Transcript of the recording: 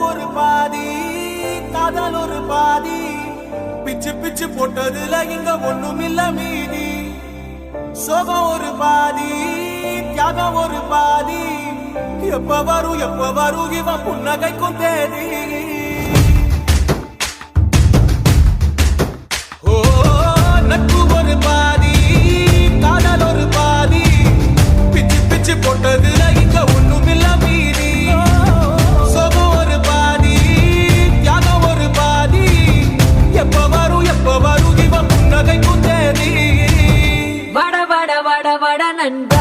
ஒரு பாதி காதல் ஒரு பாதி பிச்சு பிச்சு போட்டதுல இங்க ஒண்ணுமில்ல மீதி சோகம் ஒரு பாதி தியாகம் ஒரு பாதி எப்ப வரும் இவன் புன்னகைக்கும் தேதி ஓ நட்பு ஒரு பாதி காதல் ஒரு பாதி பிச்சு பிச்சு போட்டதுல இங்க ஒண்ணுமில்ல மீதி சோகம் ஒரு பாதி தியாகம் ஒரு பாதி எப்ப வரும் இவன் புன்னகைக்கும் தேதி வட வட வட வட நண்ப